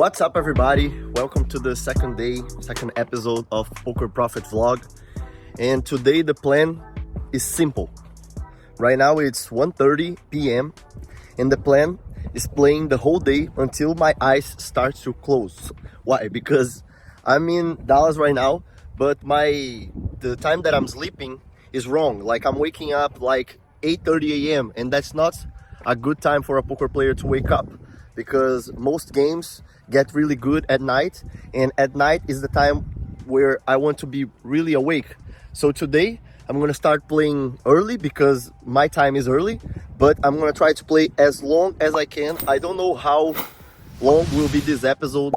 What's up, everybody? Welcome to the second episode of Poker Profit Vlog. And today the plan is simple. Right now it's 1:30 p.m. and the plan is playing the whole day until my eyes start to close. Why? Because I'm in Dallas right now, but the time that I'm sleeping is wrong. Like, I'm waking up like 8:30 a.m. and that's not a good time for a poker player to wake up, because most games get really good at night, and at night is the time where I want to be really awake. So today I'm gonna start playing early because my time is early, but I'm gonna try to play as long as I can. I don't know how long will be this episode,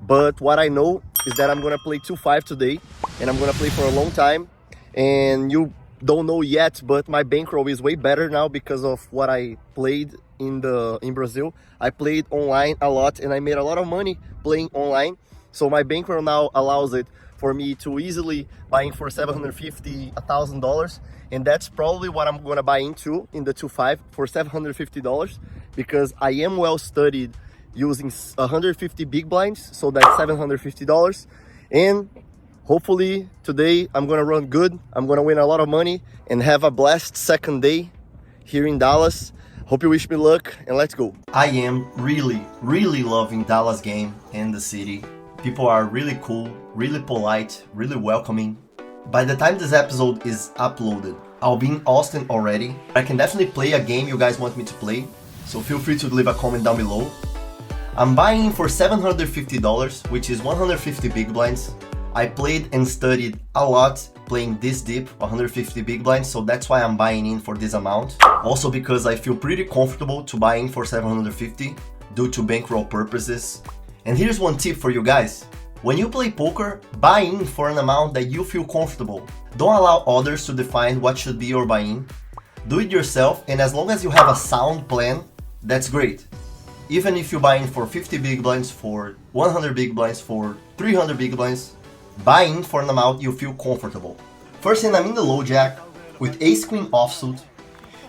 but what I know is that I'm gonna play 2-5 today, and I'm gonna play for a long time. And you don't know yet, but my bankroll is way better now because of what I played in Brazil. I played online a lot and I made a lot of money playing online. So my bankroll now allows it for me to easily buy in for $750, $1,000, and that's probably what I'm gonna buy into in the 2-5 for $750, because I am well studied using 150 big blinds, so that's $750. And hopefully today I'm gonna run good, I'm gonna win a lot of money and have a blessed second day here in Dallas. Hope you wish me luck, and let's go. I am really loving Dallas game and the city. People are really cool, really polite, really welcoming. By the time this episode is uploaded, I'll be in Austin already. I can definitely play a game you guys want me to play, so feel free to leave a comment down below. I'm buying in for $750, which is 150 big blinds. I played and studied a lot playing this deep, 150 big blinds, so that's why I'm buying in for this amount. Also because I feel pretty comfortable to buy in for 750 due to bankroll purposes. And here's one tip for you guys. When you play poker, buy in for an amount that you feel comfortable. Don't allow others to define what should be your buy-in. Do it yourself, and as long as you have a sound plan, that's great. Even if you buy in for 50 big blinds, for 100 big blinds, for 300 big blinds, buy in for an amount you feel comfortable. First hand, I'm in the low jack with ace queen offsuit.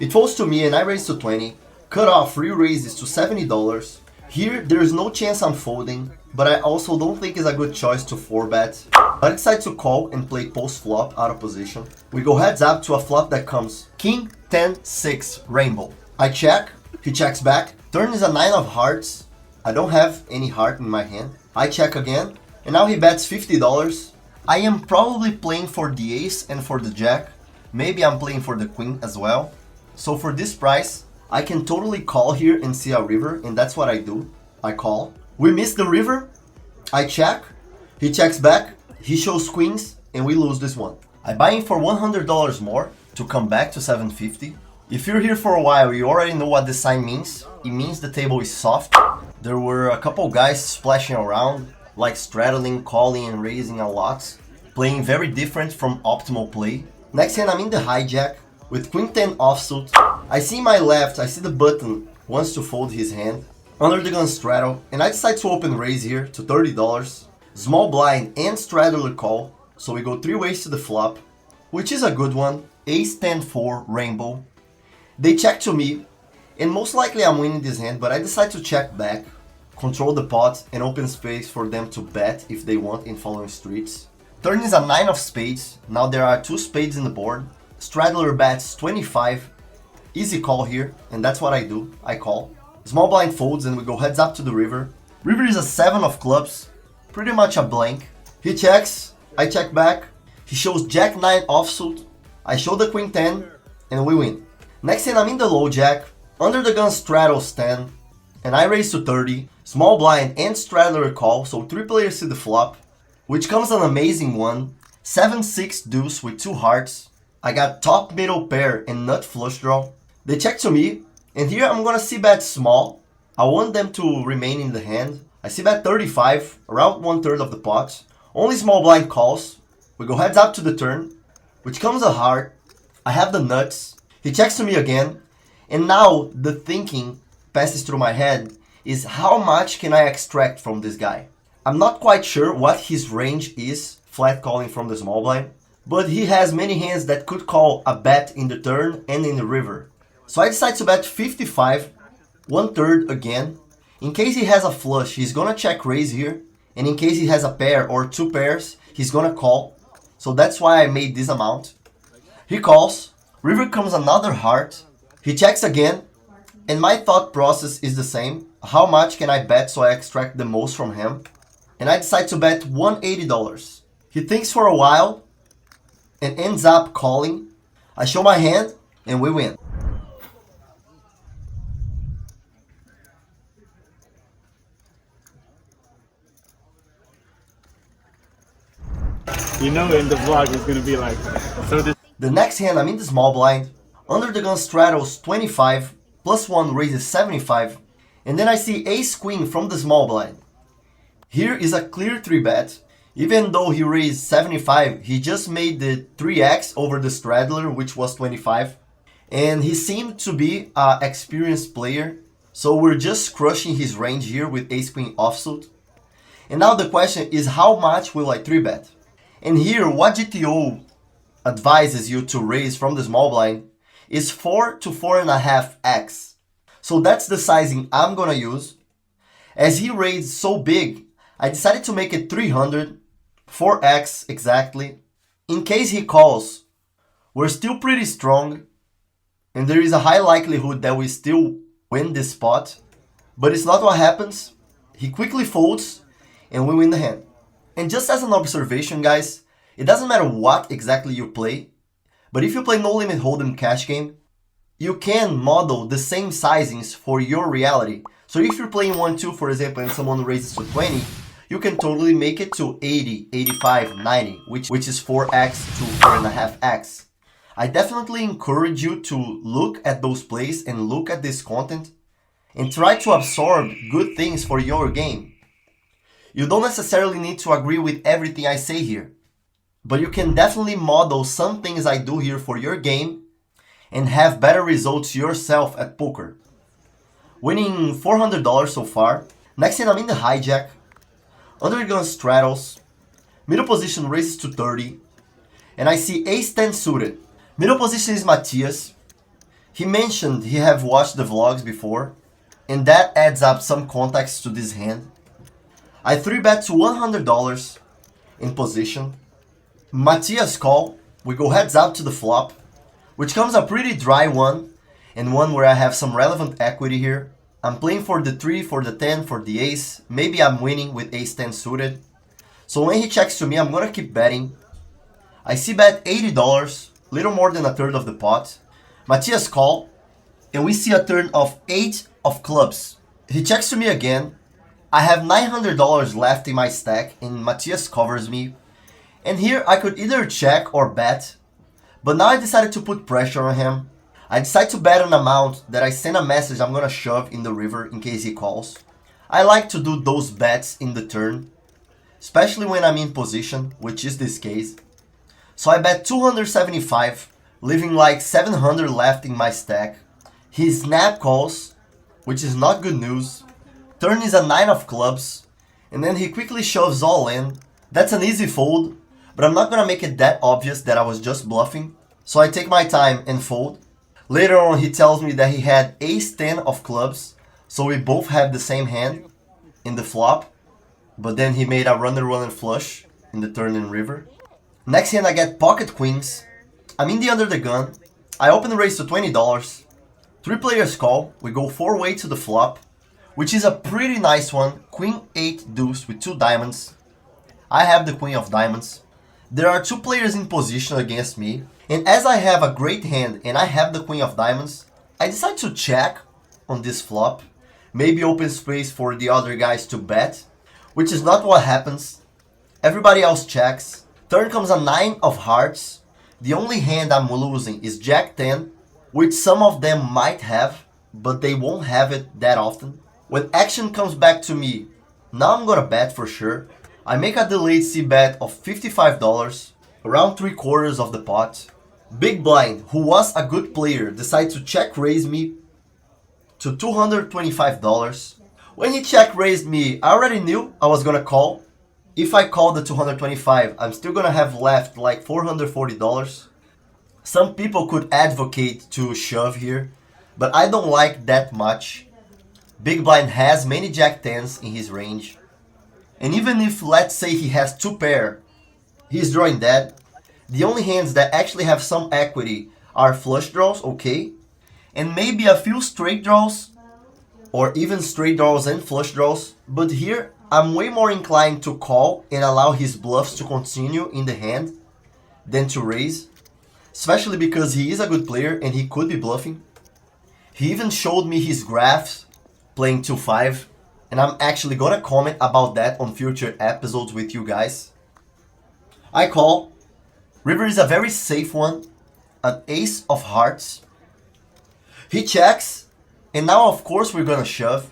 It falls to me and I raise to 20. Cut off re-raises to $70. Here, there is no chance I'm folding, but I also don't think it's a good choice to 4-bet. I decide to call and play post-flop out of position. We go heads up to a flop that comes King 10-6 rainbow. I check, he checks back. Turn is a 9 of hearts. I don't have any heart in my hand. I check again, and now he bets $50. I am probably playing for the ace and for the jack. Maybe I'm playing for the queen as well. So for this price, I can totally call here and see a river, and that's what I do. I call. We miss the river. I check. He checks back. He shows queens, and we lose this one. I buy in for $100 more to come back to 750. If you're here for a while, you already know what this sign means. It means the table is soft. There were a couple guys splashing around, like straddling, calling, and raising a lot, playing very different from optimal play. Next hand, I'm in the hijack with queen 10 offsuit. I see my left, I see the button wants to fold his hand. Under the gun straddle, and I decide to open raise here to $30. Small blind and straddler call, so we go 3 ways to the flop, which is a good one. Ace 10-4 rainbow. They check to me, and most likely I'm winning this hand, but I decide to check back, control the pot, and open space for them to bet if they want in following streets. Turn is a 9 of spades. Now there are 2 spades in the board. Straddler bets 25. Easy call here, and that's what I do. I call. Small blind folds, and we go heads up to the river. River is a 7 of clubs, pretty much a blank. He checks, I check back. He shows jack 9 offsuit. I show the queen 10, and we win. Next hand, I'm in the low jack. Under the gun straddles 10, and I raise to 30. Small blind and straddler call, so 3 players see the flop, which comes an amazing one. 7-6 deuce with 2 hearts. I got top middle pair and nut flush draw. They check to me, and here I'm gonna c-bet small. I want them to remain in the hand. I c-bet 35, around 1/3 of the pot. Only small blind calls. We go heads up to the turn, which comes a heart. I have the nuts. He checks to me again, and now the thinking passes through my head is how much can I extract from this guy. I'm not quite sure what his range is, flat calling from the small blind, but he has many hands that could call a bet in the turn and in the river. So I decide to bet 55, 1/3 again, In case he has a flush, he's gonna check raise here. And in case he has a pair or two pairs, he's gonna call. So that's why I made this amount. He calls. River comes another heart. He checks again. And my thought process is the same. How much can I bet so I extract the most from him? And I decide to bet $180. He thinks for a while and ends up calling. I show my hand and we win. You know in the vlog it's gonna be like so the next hand I'm in the small blind. Under the gun straddles 25, plus 1 raises 75, and then I see ace queen from the small blind. Here is a clear 3-bet. Even though he raised 75, he just made the 3x over the straddler, which was 25. And he seemed to be an experienced player, so we're just crushing his range here with ace queen offsuit. And now the question is, how much will I 3-bet? And here, what GTO advises you to raise from the small blind is 4 to 4.5x. So that's the sizing I'm gonna use. As he raised so big, I decided to make it 300, 4x exactly. In case he calls, we're still pretty strong, and there is a high likelihood that we still win this spot. But it's not what happens. He quickly folds, and we win the hand. And just as an observation, guys, it doesn't matter what exactly you play, but if you play no limit Holdem cash game, you can model the same sizings for your reality. So if you're playing 1-2, for example, and someone raises to 20, you can totally make it to 80, 85, 90, which is 4x to 4.5x. I definitely encourage you to look at those plays and look at this content and try to absorb good things for your game. You don't necessarily need to agree with everything I say here, but you can definitely model some things I do here for your game and have better results yourself at poker. Winning $400 so far. Next hand I'm in the hijack. Under gun straddles. Middle position raises to 30. And I see ace-10 suited. Middle position is Matthias. He mentioned he have watched the vlogs before, and that adds up some context to this hand. I 3-bet to $100 in position. Matthias call. We go heads up to the flop, which comes a pretty dry one, and one where I have some relevant equity here. I'm playing for the 3, for the 10, for the ace. Maybe I'm winning with ace-10 suited. So when he checks to me, I'm gonna keep betting. I see bet $80, little more than a third of the pot. Matthias call, and we see a turn of 8 of clubs. He checks to me again. I have $900 left in my stack, and Matthias covers me. And here I could either check or bet, but now I decided to put pressure on him. I decide to bet an amount that I send a message I'm gonna shove in the river in case he calls. I like to do those bets in the turn, especially when I'm in position, which is this case. So I bet 275, leaving like 700 left in my stack. He snap calls, which is not good news. Turn is a 9 of clubs, and then he quickly shoves all in. That's an easy fold, but I'm not gonna make it that obvious that I was just bluffing. So I take my time and fold. Later on he tells me that he had ace-10 of clubs, so we both have the same hand in the flop, but then he made a runner flush in the turn and river. Next hand I get pocket queens. I'm in the under the gun. I open the raise to $20. 3 players call. We go 4-way to the flop, which is a pretty nice one. Queen 8 deuce with 2 diamonds. I have the queen of diamonds. There are 2 players in position against me, and as I have a great hand and I have the queen of diamonds, I decide to check on this flop, maybe open space for the other guys to bet, which is not what happens. Everybody else checks. Turn comes a 9 of hearts. The only hand I'm losing is Jack 10, which some of them might have, but they won't have it that often. When action comes back to me, now I'm gonna bet for sure. I make a delayed c-bet of $55, around 3/4 of the pot. Big blind, who was a good player, decides to check raise me to $225. When he check raised me, I already knew I was gonna call. If I call the 225, I'm still gonna have left like $440. Some people could advocate to shove here, but I don't like that much. Big blind has many jack tens in his range. And even if, let's say, he has 2 pair, he's drawing dead. The only hands that actually have some equity are flush draws, okay, and maybe a few straight draws, or even straight draws and flush draws. But here, I'm way more inclined to call and allow his bluffs to continue in the hand than to raise, especially because he is a good player and he could be bluffing. He even showed me his graphs playing 2-5, and I'm actually gonna comment about that on future episodes with you guys. I call. River is a very safe one, an ace of hearts. He checks, and now of course we're gonna shove.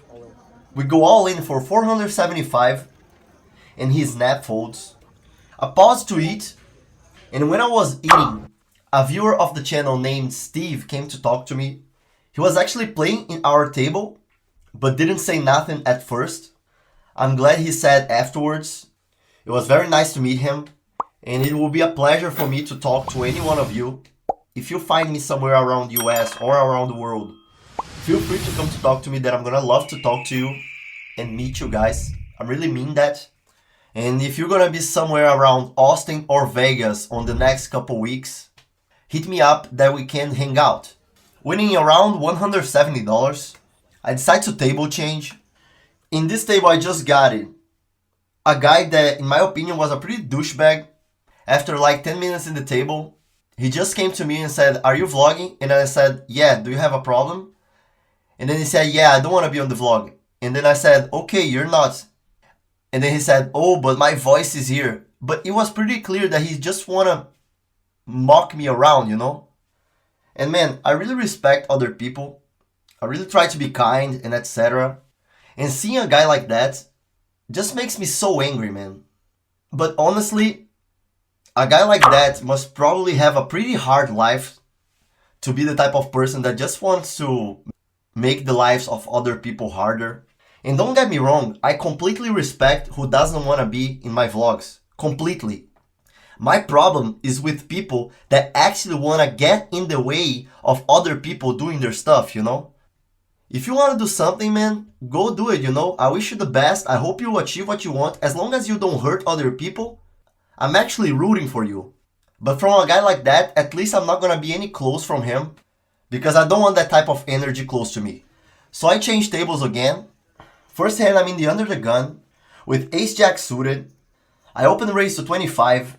We go all in for 475, and he snap folds. I pause to eat, and when I was eating, a viewer of the channel named Steve came to talk to me. He was actually playing in our table, but didn't say nothing at first. I'm glad he said afterwards. It was very nice to meet him, and it will be a pleasure for me to talk to any one of you. If you find me somewhere around the US or around the world, feel free to come to talk to me, that I'm gonna love to talk to you and meet you guys. I really mean that. And if you're gonna be somewhere around Austin or Vegas on the next couple weeks, hit me up that we can hang out. Winning around $170, I decide to table change. In this table I just got it. A guy that in my opinion was a pretty douchebag. After like 10 minutes in the table, he just came to me and said, "Are you vlogging?" And I said, "Yeah, do you have a problem?" And then he said, "Yeah, I don't want to be on the vlog." And then I said, "Okay, you're not." And then he said, "Oh, but my voice is here." But it was pretty clear that he just wanna mock me around, you know? And man, I really respect other people. I really try to be kind and etc. And seeing a guy like that just makes me so angry, man. But honestly, a guy like that must probably have a pretty hard life to be the type of person that just wants to make the lives of other people harder. And don't get me wrong, I completely respect who doesn't want to be in my vlogs. Completely. My problem is with people that actually want to get in the way of other people doing their stuff, you know? If you want to do something, man, go do it, you know? I wish you the best. I hope you achieve what you want. As long as you don't hurt other people, I'm actually rooting for you. But from a guy like that, at least I'm not going to be any close from him, because I don't want that type of energy close to me. So I change tables again. First hand, I'm in the under the gun with ace-jack suited. I open raise to 25.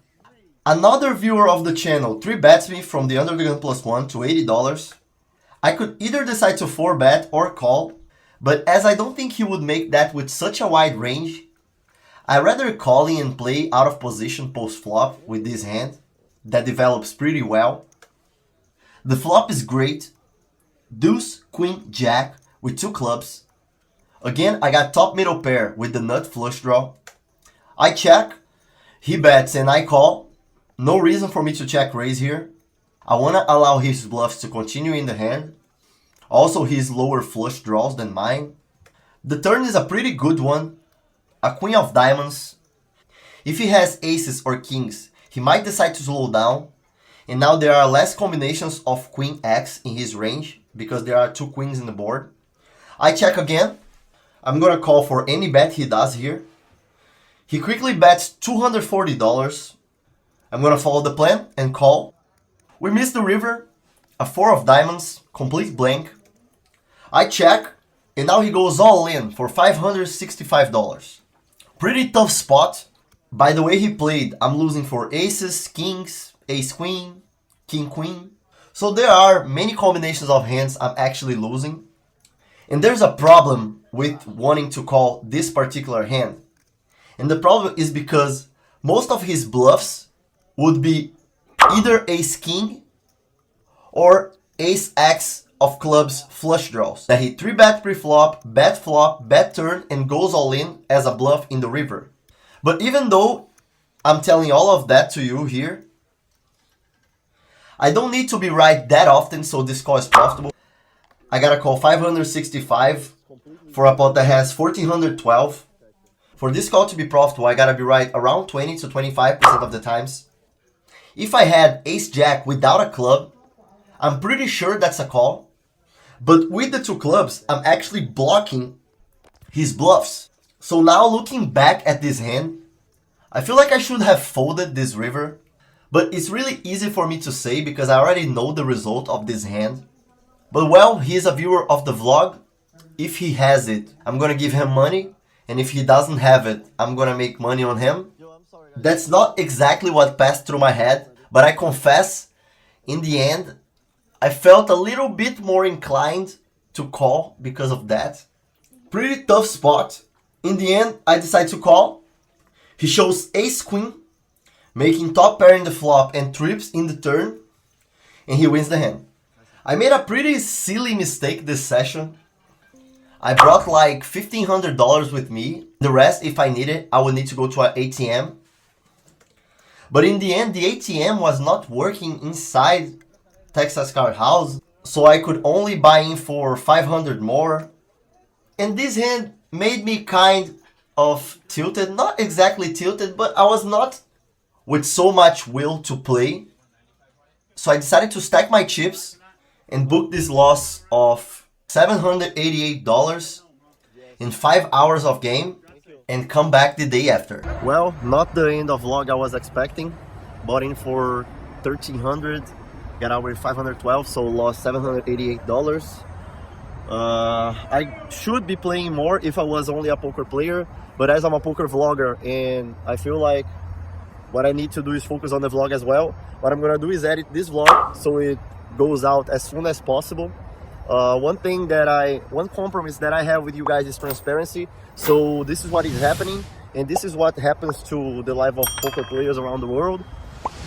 Another viewer of the channel 3-bets me from the under the gun +1 to $80. I could either decide to 4-bet or call, but as I don't think he would make that with such a wide range, I rather calling and play out of position post-flop with this hand that develops pretty well. The flop is great. Deuce, Queen, Jack with 2 clubs. Again, I got top middle pair with the nut flush draw. I check, he bets and I call. No reason for me to check raise here. I want to allow his bluffs to continue in the hand. Also his lower flush draws than mine. The turn is a pretty good one. A queen of diamonds. If he has aces or kings, he might decide to slow down. And now there are less combinations of queen X in his range because there are 2 queens in the board. I check again. I'm going to call for any bet he does here. He quickly bets $240. I'm going to follow the plan and call. We miss the river. A 4 of diamonds, complete blank. I check, and now he goes all in for $565. Pretty tough spot. By the way he played, I'm losing for aces, kings, ace-queen, king-queen. So there are many combinations of hands I'm actually losing. And there's a problem with wanting to call this particular hand. And the problem is because most of his bluffs would be either ace-king or ace-x of clubs flush draws that he 3-bet pre-flop, bet flop, bet turn, and goes all in as a bluff in the river. But even though I'm telling all of that to you here, I don't need to be right that often so this call is profitable. I gotta call 565 for a pot that has 1412. For this call to be profitable, I gotta be right around 20 to 25% of the times. If I had ace-jack without a club, I'm pretty sure that's a call. But with the 2 clubs, I'm actually blocking his bluffs. So now looking back at this hand, I feel like I should have folded this river, but it's really easy for me to say because I already know the result of this hand. But well, he's a viewer of the vlog. If he has it, I'm gonna give him money, and if he doesn't have it, I'm gonna make money on him. That's not exactly what passed through my head, but I confess, in the end, I felt a little bit more inclined to call because of that. Pretty tough spot. In the end, I decide to call. He shows ace queen, making top pair in the flop and trips in the turn, and he wins the hand. I made a pretty silly mistake this session. I brought like $1,500 with me. The rest, if I need it, I would need to go to an ATM. But in the end, the ATM was not working inside Texas Card House, so I could only buy in for 500 more. And this hand made me kind of tilted. Not exactly tilted, but I was not with so much will to play. So I decided to stack my chips and book this loss of $788 in 5 hours of game and come back the day after. Well, not the end of vlog I was expecting. Bought in for $1,300, got out with 512, so lost $788. I should be playing more if I was only a poker player, but as I'm a poker vlogger and I feel like what I need to do is focus on the vlog as well, what I'm gonna do is edit this vlog so it goes out as soon as possible. One compromise that I have with you guys is transparency. So this is what is happening, and this is what happens to the life of poker players around the world.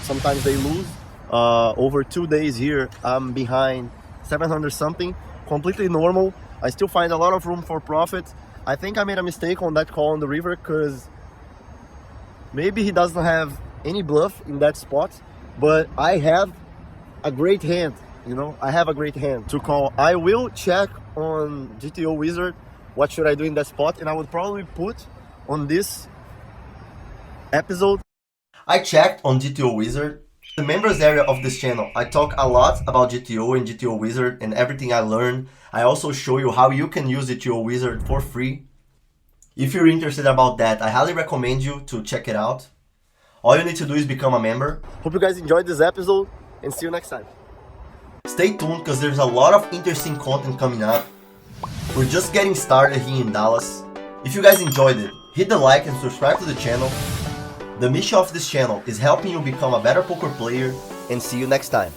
Sometimes they lose. Over 2 days here, I'm behind 700 something, completely normal. I still find a lot of room for profit. I think I made a mistake on that call on the river because maybe he doesn't have any bluff in that spot, but I have a great hand. You know, I have a great hand to call. I will check on GTO Wizard what should I do in that spot, and I would probably put on this episode. I checked on GTO Wizard, the members area of this channel. I talk a lot about GTO and GTO Wizard and everything I learned. I also show you how you can use GTO Wizard for free. If you're interested about that, I highly recommend you to check it out. All you need to do is become a member. Hope you guys enjoyed this episode, and see you next time. Stay tuned because there's a lot of interesting content coming up. We're just getting started here in Dallas. If you guys enjoyed it, hit the like and subscribe to the channel. The mission of this channel is helping you become a better poker player, and see you next time.